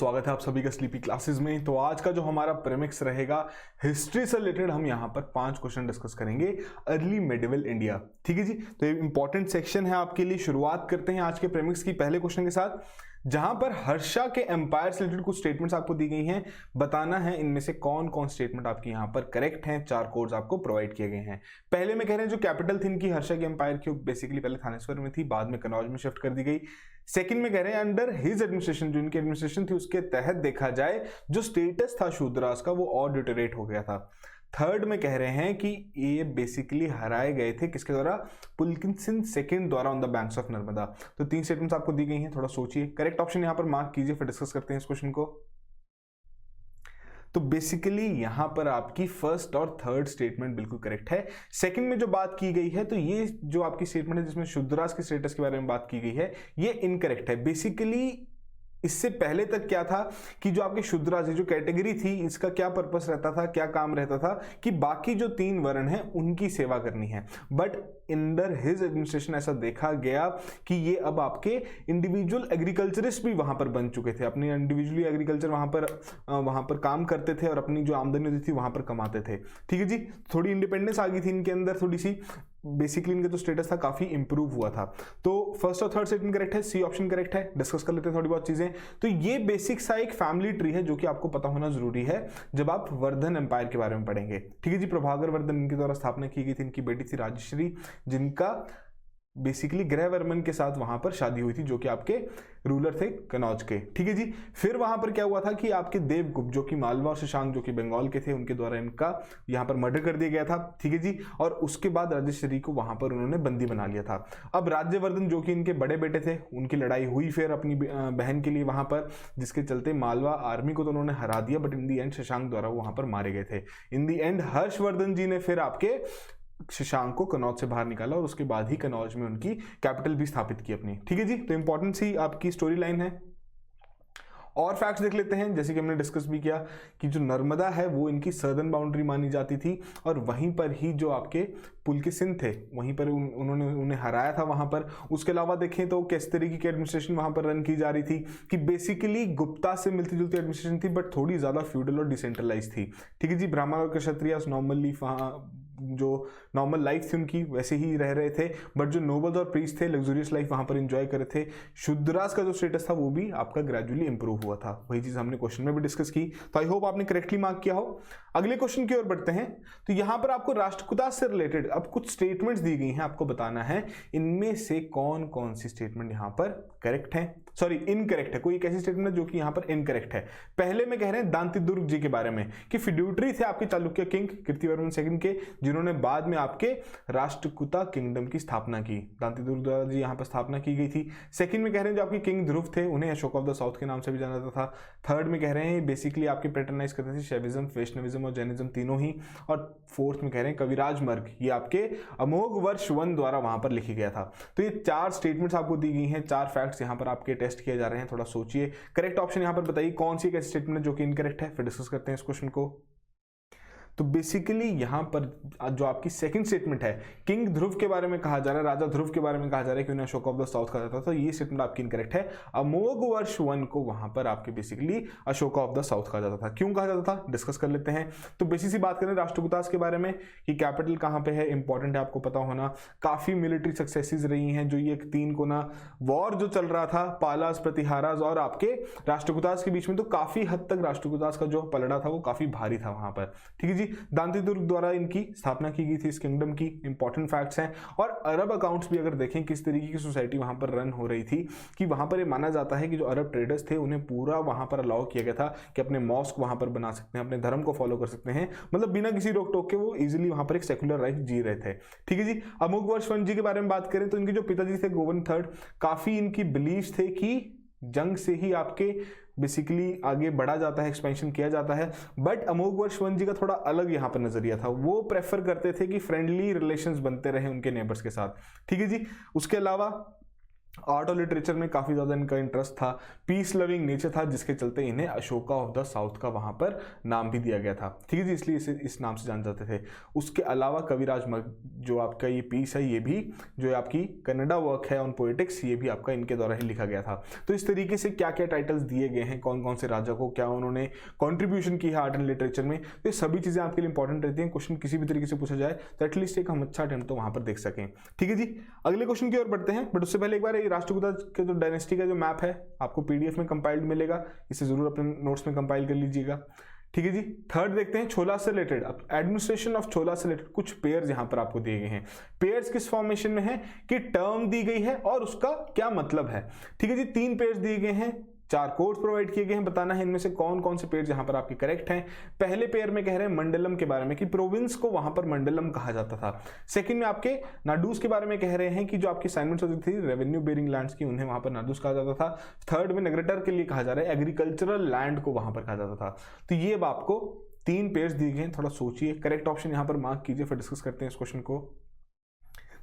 स्वागत है आप सभी का स्लीपी क्लासेस में। तो आज का जो हमारा प्रीमिक्स रहेगा हिस्ट्री से रिलेटेड, हम यहाँ पर 5 क्वेश्चन डिस्कस करेंगे अर्ली मेडिवल इंडिया। ठीक है जी, तो ये इंपॉर्टेंट सेक्शन है आपके लिए। शुरुआत करते हैं आज के प्रीमिक्स की पहले क्वेश्चन के साथ, जहां पर हर्षा के एम्पायर से रिलेटेड कुछ स्टेटमेंट्स आपको दी गई हैं। बताना है इनमें से कौन कौन स्टेटमेंट आपकी यहां पर करेक्ट हैं। 4 कोड्स आपको प्रोवाइड किए गए हैं। पहले में कह रहे हैं जो कैपिटल थी इनकी हर्षा के एम्पायर की, बेसिकली पहले थानेश्वर में थी, बाद में कनौज में शिफ्ट कर दी गई। सेकंड में कह रहे हैं अंडर हिज एडमिनिस्ट्रेशन, जो इनकी एडमिनिस्ट्रेशन थी उसके तहत देखा जाए जो स्टेटस था शूद्रास का वो और डिटेरेट हो गया था। थर्ड में कह रहे हैं कि ये बेसिकली हराए गए थे किसके द्वारा, पुलकिन सिंह सेकंड द्वारा on the banks of Narmada. तो 3 स्टेटमेंट्स आपको दी गई हैं, थोड़ा सोचिए, करेक्ट ऑप्शन यहां पर मार्क कीजिए, फिर डिस्कस करते हैं इस क्वेश्चन को। तो बेसिकली यहां पर आपकी फर्स्ट और थर्ड स्टेटमेंट बिल्कुल करेक्ट है। सेकंड में जो बात की गई है, तो ये जो आपकी स्टेटमेंट है जिसमें शूद्रास के स्टेटस के बारे में बात की गई है, ये इनकरेक्ट है। बेसिकली इससे पहले तक क्या था कि जो आपके शूद्रास जो कैटेगरी थी, इसका क्या पर्पस रहता था, क्या काम रहता था कि बाकी जो 3 वर्ण हैं उनकी सेवा करनी है। बट अंडर हिज एडमिनिस्ट्रेशन ऐसा देखा गया कि ये अब आपके इंडिविजुअल एग्रीकल्चरिस्ट भी वहां पर बन चुके थे, अपनी इंडिविजुअली एग्रीकल्चर वहां पर काम करते थे और अपनी जो आमदनी होती थी वहां पर कमाते थे। ठीक है जी, थोड़ी इंडिपेंडेंस आ गई थी इनके अंदर, थोड़ी सी बेसिकली इनका जो स्टेटस था काफी इंप्रूव हुआ था। तो फर्स्ट और थर्ड स्टेटमेंट करेक्ट है, सी ऑप्शन करेक्ट है। डिस्कस कर लेते हैं थोड़ी बहुत चीजें। तो ये बेसिक सा एक फैमिली ट्री है जो कि आपको पता होना जरूरी है जब आप वर्धन एम्पायर के बारे में पढ़ेंगे। ठीक है जी, प्रभाकर वर्धन इनके द्वारा स्थापना की गई थी। इनकी बेटी थी राजश्री, जिनका बेसिकली ग्रहवर्मन के साथ वहां पर शादी हुई थी, जो कि आपके रूलर थे कनौज के। ठीक है जी, फिर वहां पर क्या हुआ था कि आपके देवगुप्त जो कि मालवा और शशांक जो कि बंगाल के थे, उनके द्वारा इनका यहां पर मर्डर कर दिया गया था। ठीक है जी, और उसके बाद राजश्री को वहां पर उन्होंने बंदी बना लिया था। अब राज्यवर्धन जो कि इनके बड़े बेटे थे, उनकी लड़ाई हुई फिर अपनी बहन के लिए वहां पर, जिसके चलते मालवा आर्मी को तो उन्होंने हरा दिया, but in the and Shashank द्वारा वहां पर मारे गए थे। इन दी एंड हर्षवर्धन जी ने फिर आपके शशांक को कनौज से बाहर निकाला और उसके बाद ही कनौज में उनकी कैपिटल भी स्थापित की अपनी। ठीक है जी, तो इंपॉर्टेंट सी आपकी स्टोरी लाइन है। और फैक्ट्स देख लेते हैं, जैसे कि हमने डिस्कस भी किया कि जो नर्मदा है वो इनकी सर्दर्न बाउंड्री मानी जाती थी, और वहीं पर ही जो आपके पुलकिसिन थे वहीं पर उन्होंने उन्हें हराया था वहां पर। उसके अलावा देखें तो किस तरीके की एडमिनिस्ट्रेशन वहां पर रन की जा रही थी कि बेसिकली गुप्ता से मिलती जुलती एडमिनिस्ट्रेशन थी, बट थोड़ी ज्यादा फ्यूडल और डिसेंट्रलाइज थी। ठीक है जी, ब्राह्मण और क्षत्रिय नॉर्मली जो नॉर्मल लाइफ थी उनकी वैसे ही रह रहे थे, बट जो नोबल्स और प्रीस्ट थे लग्जूरियस लाइफ वहां पर एंजॉय कर रहे थे। शूद्रास का जो स्टेटस था वो भी आपका ग्रेजुअली इंप्रूव हुआ था। वही चीज हमने क्वेश्चन में भी डिस्कस की, तो आई होप आपने करेक्टली मार्क किया हो। अगले क्वेश्चन की ओर बढ़ते हैं। तो यहां पर आपको राष्ट्रकूटास से रिलेटेड अब कुछ स्टेटमेंट्स दी गई हैं, आपको बताना है इनमें से कौन कौन सी स्टेटमेंट यहां पर करेक्ट है, सॉरी इनकरेक्ट है। कोई एक ऐसी स्टेटमेंट है जो कि यहां पर इनकरेक्ट है। पहले में कह रहे हैं दांतिदुर्ग जी के बारे में कि फिड्यूटरी थे आपके चालुक्य किंग कीर्तिवर्मन सेकंड के, जिन्होंने बाद में आपके राष्ट्रकूटा किंगडम की स्थापना की। दांतिदुर्ग द्वारा जी यहां पर स्थापना की गई थी। सेकंड में कह रहे हैं जो आपके किंग ध्रुव थे उन्हें अशोक ऑफ द साउथ के नाम से भी जाना जाता था। थर्ड में कह रहे हैं बेसिकली आपके पैटर्नाइज करते थे शैविज्म, वैष्णविज्म और जैनिज्म तीनों ही। और फोर्थ में कह रहे हैं कविराज मर्ग, ये आपके अमोघ वर्ष 1 द्वारा वहां पर लिखी गया था। तो ये 4 स्टेटमेंट्स आपको दी गई हैं, 4 फैक्ट्स यहां पर आपके टेस्ट किए जा रहे हैं। थोड़ा सोचिए, करेक्ट ऑप्शन यहां पर बताइए कौन सी एक ऐसी स्टेटमेंट है जो कि इनकरेक्ट है, फिर डिस्कस करते हैं इस क्वेश्चन को। तो बेसिकली यहां पर जो आपकी सेकंड स्टेटमेंट है, किंग ध्रुव के बारे में कहा जा रहा है, राजा ध्रुव के बारे में कहा जा रहा है कि उन्हें अशोक ऑफ द साउथ कहा जाता था, तो ये स्टेटमेंट आपकी इनकरेक्ट है। अमोघ वर्ष 1 को वहां पर आपके basically Ashok of the south कहा जाता था। क्यों कहा जाता था, डिस्कस कर लेते हैं। तो बेसिक सी बात करें राष्ट्रकूटास के बारे में कि कैपिटल कहां पे है, इंपॉर्टेंट है आपको पता होना। काफी मिलिट्री सक्सेसेस रही हैं, जो ये 3 कोना वॉर जो चल रहा था पालास, प्रतिहारास और आपके राष्ट्रकूटास के बीच में, तो काफी हद तक राष्ट्रकूटास का जो पलड़ा था वो काफी भारी था वहां पर। ठीक है जी, दांतिदुर्ग द्वारा इनकी स्थापना की गई थी इस किंगडम की, इंपॉर्टेंट फैक्ट्स हैं। और अरब अकाउंट्स भी अगर देखें किस तरीके की सोसाइटी वहां पर रन हो रही थी कि वहां पर ये माना जाता है कि जो अरब ट्रेडर्स थे उन्हें पूरा वहां पर अलाउ किया गया था कि अपने मॉस्क वहां पर बना सकते हैं, अपने धर्म को फॉलो कर सकते हैं, मतलब बिना किसी रोक टोक के वो इजिली वहां पर एक सेक्युलर लाइफ जी रहे थे। ठीक है जी, अमोघ वर्ष 1 जी के बारे में बात करें तो इनके जो पिताजी थे गोविंद III, काफी इनकी बिलीफ थे कि जंग से ही आपके बेसिकली आगे बढ़ा जाता है, एक्सपेंशन किया जाता है। बट अमोघ वर्ष 1 जी का थोड़ा अलग यहां पर नजरिया था, वो प्रेफर करते थे कि फ्रेंडली रिलेशंस बनते रहे उनके नेबर्स के साथ। ठीक है जी, उसके अलावा आर्ट और लिटरेचर में काफ़ी ज़्यादा इनका इंटरेस्ट था, पीस लविंग नेचर था, जिसके चलते इन्हें अशोका ऑफ द साउथ का वहाँ पर नाम भी दिया गया था, ठीक है जी, इसलिए इसे इस नाम से जाने जाते थे। उसके अलावा कविराज जो आपका ये पीस है, ये भी जो आपकी कन्नड़ा वर्क है ऑन पोएटिक्स, ये भी आपका इनके द्वारा ही लिखा गया था। तो इस तरीके से क्या क्या टाइटल्स दिए गए हैं, कौन कौन से राजा को क्या उन्होंने कॉन्ट्रीब्यूशन की है आर्ट एंड लिटरेचर में, तो ये सभी चीज़ें आपके लिए इंपॉर्टेंट रहती हैं। क्वेश्चन किसी भी तरीके से पूछा जाए तो एटलीस्ट एक हम अच्छा अटेम्प्ट तो वहाँ पर देख सकें, ठीक है जी। अगले क्वेश्चन की ओर बढ़ते हैं, बट उससे पहले एक बार राष्ट्रकूटा के जो डायनेस्टी का जो मैप है आपको पीडीएफ में कंपाइल्ड मिलेगा, इसे जरूर अपने नोट्स में कंपाइल कर लीजिएगा, ठीक है जी। थर्ड देखते हैं छोला से रिलेटेड, एडमिनिस्ट्रेशन ऑफ छोला से रिलेटेड कुछ पेयर्स यहां पर आपको दिए गए हैं। पेयर्स किस फॉर्मेशन में है कि टर्म दी गई है और उसका क्या मतलब है, ठीक है जी। 3 पेयर्स दिए गए हैं, 4 कोड्स प्रोवाइड किए गए हैं, बताना है इनमें से कौन कौन से पेयर्स यहां पर आपके करेक्ट हैं। पहले पेयर में कह रहे हैं मंडलम के बारे में कि प्रोविंस को वहां पर मंडलम कहा जाता था। सेकंड में आपके नाडूस के बारे में कह रहे हैं कि जो आपकी असाइनमेंट्स होती थी रेवेन्यू बेरिंग लैंड्स की, उन्हें वहां पर नाडूस कहा जाता था। थर्ड में नगरेटर के लिए कहा जा रहा है एग्रीकल्चरल लैंड को वहां पर कहा जाता था। तो ये अब आपको 3 पेयर्स दिए गए हैं, थोड़ा सोचिए, करेक्ट ऑप्शन यहां पर मार्क कीजिए, फिर डिस्कस करते हैं इस क्वेश्चन को।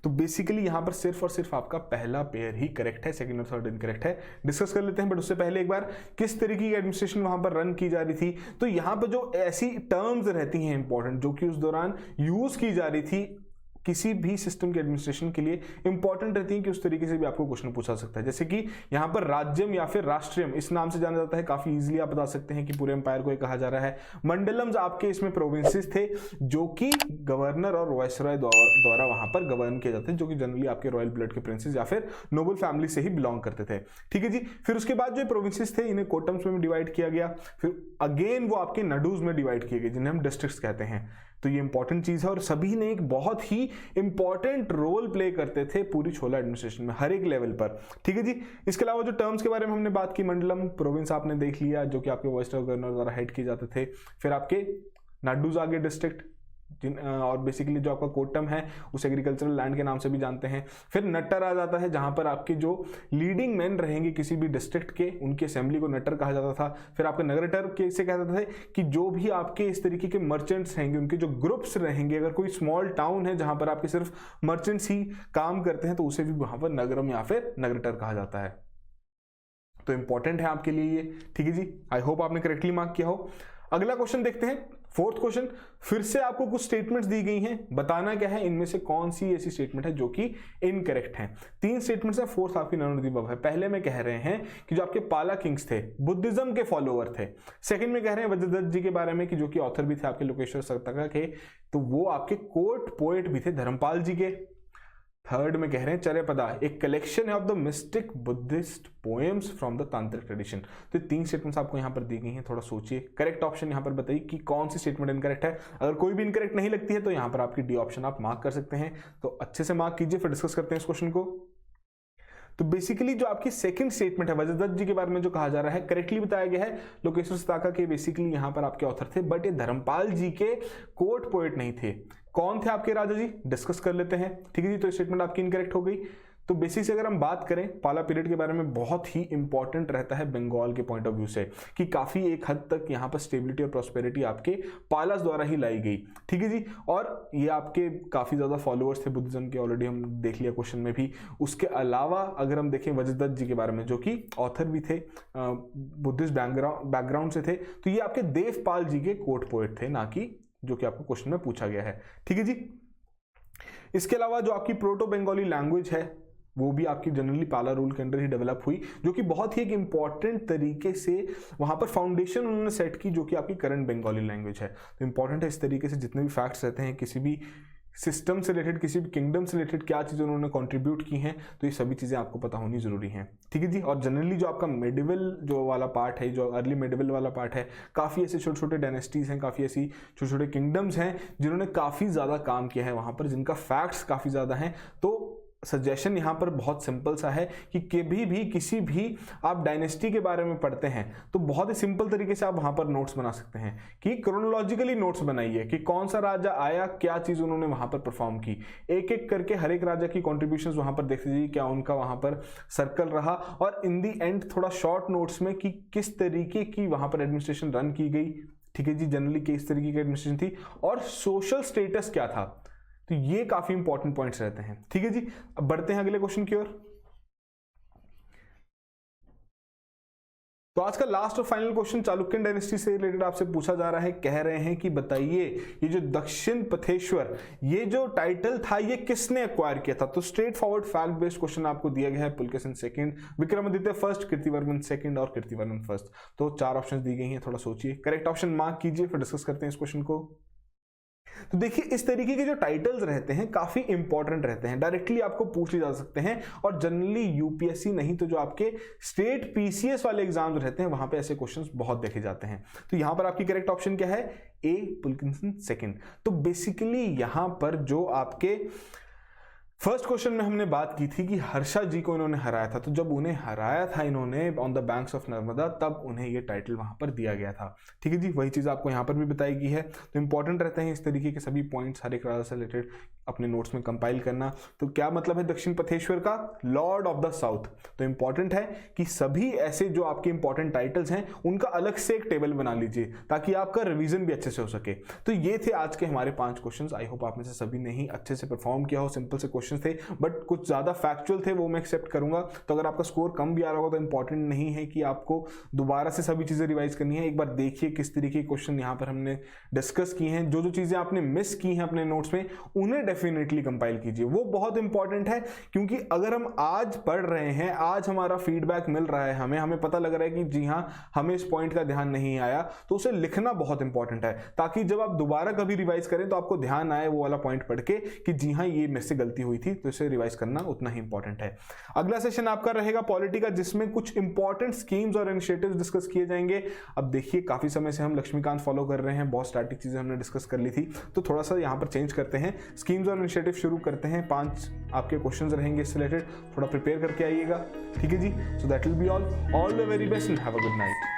तो बेसिकली यहां पर सिर्फ और सिर्फ आपका पहला पेयर ही करेक्ट है, सेकंड और थर्ड इनकरेक्ट है। डिस्कस कर लेते हैं, बट उससे पहले एक बार किस तरीके की एडमिनिस्ट्रेशन वहां पर रन की जा रही थी। तो यहां पर जो ऐसी टर्म्स रहती हैं इंपॉर्टेंट, जो कि उस दौरान यूज की जा रही थी किसी भी सिस्टम के एडमिनिस्ट्रेशन के लिए इंपॉर्टेंट रहती है कि उस तरीके से भी आपको क्वेश्चन पूछा सकता है। जैसे कि यहां पर राज्यम या फिर राष्ट्रियम इस नाम से जाना जाता है, काफी इजीली आप बता सकते हैं कि पूरे एम्पायर को कहा जा रहा है। मंडलम्स आपके इसमें प्रोविंसेस थे जो कि गवर्नर और वायसरॉय द्वारा वहां पर गवर्न किए जाते हैं, जो कि जनरली आपके रॉयल ब्लड के प्रिंसेस या फिर नोबल फैमिली से ही बिलोंग करते थे, ठीक है जी। फिर उसके बाद जो प्रोविंसेस थे इन्हें कोटम्स में डिवाइड किया गया, फिर अगेन वो आपके नडूज में डिवाइड किए गए जिन्हें हम डिस्ट्रिक्ट्स कहते हैं। तो ये इंपॉर्टेंट चीज है और सभी ने एक बहुत ही इंपॉर्टेंट रोल प्ले करते थे पूरी छोला एडमिनिस्ट्रेशन में हर एक लेवल पर, ठीक है जी। इसके अलावा जो टर्म्स के बारे में हमने बात की, मंडलम प्रोविंस आपने देख लिया जो कि आपके वाइसरॉय गवर्नर द्वारा हेड किए जाते थे। फिर आपके नाडूज आगे डिस्ट्रिक्ट और बेसिकली जो आपका कोटम है उस एग्रीकल्चरल लैंड के नाम से भी जानते हैं। फिर नट्टर आ जाता है जहां पर आपके जो लीडिंग मैन रहेंगे किसी भी डिस्ट्रिक्ट के, उनकी असेंबली को नट्टर कहा जाता था। फिर आपके नगरेटर के से कहते थे कि जो भी आपके इस तरीके के मर्चेंट्स रहेंगे उनके जो ग्रुप्स रहेंगे, अगर कोई स्मॉल टाउन है जहां पर आपके सिर्फ मर्चेंट्स ही काम करते हैं तो उसे भी वहां पर नगरम या फिर नगरेटर कहा जाता है। तो इंपॉर्टेंट है आपके लिए ये, ठीक है जी। आई होप आपने करेक्टली मार्क किया हो। अगला क्वेश्चन देखते हैं, फोर्थ क्वेश्चन। फिर से आपको कुछ स्टेटमेंट्स दी गई हैं, बताना क्या है इनमें से कौन सी ऐसी स्टेटमेंट है जो कि इनकरेक्ट है। 3 स्टेटमेंट्स है, फोर्थ आपकी नन ऑफ द अबव है। पहले में कह रहे हैं कि जो आपके पाला किंग्स थे बुद्धिज्म के फॉलोअर थे। सेकंड में कह रहे हैं वज्रदत्त जी के बारे में कि जो कि ऑथर भी थे आपके लोकेश्वर सतका के, तो वो आपके कोर्ट पोएट भी थे धर्मपाल जी के। थर्ड में कह रहे हैं चर्यापदा एक कलेक्शन है of the mystic Buddhist poems from the तांत्रिक ट्रेडिशन। तो 3 स्टेटमेंट्स आपको यहां पर दी गई हैं, थोड़ा सोचिए, करेक्ट ऑप्शन यहां पर बताइए कि कौन सी स्टेटमेंट इनकरेक्ट है। अगर कोई भी इनकरेक्ट नहीं लगती है तो यहां पर आपकी डी ऑप्शन आप मार्क कर सकते हैं। तो अच्छे से मार्क कीजिए, फिर डिस्कस करते हैं इस क्वेश्चन को। तो बेसिकली जो आपकी सेकंड स्टेटमेंट है वज्रदत्त जी के बारे में जो कहा जा रहा है करेक्टली बताया गया है। लोकेश्वर सतका के बेसिकली यहां पर आपके ऑथर थे, बट ये धर्मपाल जी के कोर्ट पोएट नहीं थे। कौन थे आपके राजा जी, डिस्कस कर लेते हैं, ठीक है जी। तो स्टेटमेंट आपकी इनकरेक्ट हो गई। तो बेसिक से अगर हम बात करें पाला पीरियड के बारे में, बहुत ही इंपॉर्टेंट रहता है बंगाल के पॉइंट ऑफ व्यू से कि काफी एक हद तक यहाँ पर स्टेबिलिटी और प्रॉस्पेरिटी आपके पालास द्वारा ही लाई गई, ठीक है जी। और ये आपके काफी ज्यादा फॉलोअर्स थे बुद्धिज्म के, ऑलरेडी हम देख लिया क्वेश्चन में भी। उसके अलावा अगर हम देखें वज्रदत्त जी के बारे में जो कि ऑथर भी थे, बुद्धिस्ट बैकग्राउंड से थे, तो ये आपके देवपाल जी के कोर्ट पोएट थे, ना कि जो कि आपको क्वेश्चन में पूछा गया है, ठीक है जी। इसके अलावा जो आपकी प्रोटो बंगाली लैंग्वेज है वो भी आपकी जनरली पाला रूल के अंडर ही डेवलप हुई, जो कि बहुत ही एक इंपॉर्टेंट तरीके से वहां पर फाउंडेशन उन्होंने सेट की, जो कि आपकी करंट बंगाली लैंग्वेज है। तो इंपॉर्टेंट है इस तरीके से जितने भी फैक्ट्स रहते हैं किसी भी सिस्टम से रिलेटेड, किसी भी किंगडम से रिलेटेड क्या चीज़ें उन्होंने कंट्रीब्यूट की हैं, तो ये सभी चीज़ें आपको पता होनी जरूरी हैं, ठीक है जी। और जनरली जो आपका मेडिवल जो वाला पार्ट है, जो अर्ली मेडिवल वाला पार्ट है, काफ़ी ऐसे छोटे छोटे डायनेस्टीज हैं, काफ़ी ऐसी छोटे छोटे किंगडम्स हैं जिन्होंने काफ़ी ज़्यादा काम किया है वहाँ पर, जिनका फैक्ट्स काफ़ी ज़्यादा हैं। तो सजेशन यहाँ पर बहुत सिंपल सा है कि कभी भी किसी भी आप डायनेस्टी के बारे में पढ़ते हैं तो बहुत ही सिंपल तरीके से आप वहाँ पर नोट्स बना सकते हैं कि क्रोनोलॉजिकली नोट्स बनाइए कि कौन सा राजा आया, क्या चीज़ उन्होंने वहाँ पर परफॉर्म की, एक एक करके हर एक राजा की कॉन्ट्रीब्यूशंस वहाँ पर देख लीजिए क्या उनका वहाँ पर सर्कल रहा, और इन दी एंड थोड़ा शॉर्ट नोट्स में कि किस तरीके की वहाँ पर एडमिनिस्ट्रेशन रन की गई, ठीक है जी, जनरली किस तरीके की एडमिनिस्ट्रेशन थी और सोशल स्टेटस क्या था। तो ये काफी इंपॉर्टेंट पॉइंट्स रहते हैं, ठीक है जी। अब बढ़ते हैं अगले क्वेश्चन की ओर। तो आज का लास्ट और फाइनल क्वेश्चन चालुक्यन डायनेस्टी से रिलेटेड आपसे पूछा जा रहा है। कह रहे हैं कि बताइए ये जो दक्षिण पथेश्वर ये जो टाइटल था ये किसने एक्वायर किया था। तो straight forward fact based question आपको दिया गया है। Pulakeshin second, Vikramaditya first, Kirtivarman second और कीर्तिवर्मन फर्स्ट। तो 4 ऑप्शन दी गई हैं, थोड़ा सोचिए, करेक्ट ऑप्शन मार्क कीजिए, फिर डिस्कस करते हैं इस क्वेश्चन को। तो देखिए इस तरीके के जो टाइटल्स रहते हैं काफी इंपॉर्टेंट रहते हैं, डायरेक्टली आपको पूछे जा सकते हैं और जनरली यूपीएससी नहीं तो जो आपके स्टेट पीसीएस वाले एग्जाम्स रहते हैं वहां पे ऐसे क्वेश्चंस बहुत देखे जाते हैं। तो यहां पर आपकी करेक्ट ऑप्शन क्या है, ए पुलकिंसन सेकंड। तो बेसिकली यहां पर जो आपके फर्स्ट क्वेश्चन में हमने बात की थी कि हर्षा जी को इन्होंने हराया था, तो जब उन्हें हराया था इन्होंने on the banks of Narmada तब उन्हें ये टाइटल वहां पर दिया गया था। ठीक है जी, वही चीज आपको यहां पर भी बताई गई है। तो इंपॉर्टेंट रहते हैं इस तरीके के सभी पॉइंट्स हर एक राजा से रिलेटेड अपने नोट्स में कंपाइल करना। तो क्या मतलब है दक्षिण पथेश्वर का, लॉर्ड ऑफ द साउथ। तो इंपॉर्टेंट है कि सभी ऐसे जो आपके इंपॉर्टेंट टाइटल्स हैं उनका अलग से एक टेबल बना लीजिए ताकि आपका रिवीजन भी अच्छे से हो सके। तो ये थे आज के हमारे 5 क्वेश्चंस। आई होप आप में से सभी ने ही अच्छे से परफॉर्म किया हो। सिंपल से क्वेश्चन थे बट कुछ ज्यादा फैक्चुअल थे, वो मैं एक्सेप्ट करूंगा। तो अगर आपका स्कोर कम भी आ रहा होगा तो इंपॉर्टेंट नहीं है कि आपको दोबारा से सभी चीजें रिवाइज करनी है। एक बार देखिए किस तरीके के क्वेश्चन यहाँ पर हमने डिस्कस किए हैं, जो जो चीजें आपने मिस की हैं अपने नोट्स में उन्हें डेफिनेटली कंपाइल कीजिए। वो बहुत इंपॉर्टेंट है क्योंकि अगर हम आज पढ़ रहे हैं, आज हमारा फीडबैक मिल रहा है, हमें पता लग रहा है कि जी हाँ हमें इस पॉइंट का ध्यान नहीं आया, तो उसे लिखना बहुत इंपॉर्टेंट है ताकि जब आप दोबारा कभी रिवाइज करें तो आपको ध्यान आए वो वाला पॉइंट पढ़ के कि जी हाँ ये मुझसे गलती हुई थी, तो इसे रिवाइज करना उतना ही इंपॉर्टेंट है। अगला सेशन आपका रहेगा पॉलिटी का, जिसमें कुछ इंपॉर्टेंट स्कीम्स और इनिशिएटिव्स डिस्कस किए जाएंगे। अब देखिए काफी समय से हम लक्ष्मीकांत फॉलो कर रहे हैं, बहुत स्टैटिक चीजें हमने डिस्कस कर ली थी, तो थोड़ा सा यहां पर चेंज करते हैं, स्कीम्स और इनिशिएटिव शुरू करते हैं। 5 आपके क्वेश्चंस रहेंगे इससे रिलेटेड, थोड़ा प्रिपेयर करके आइएगा। ठीक है जी, so that will be all the very best and have a good night.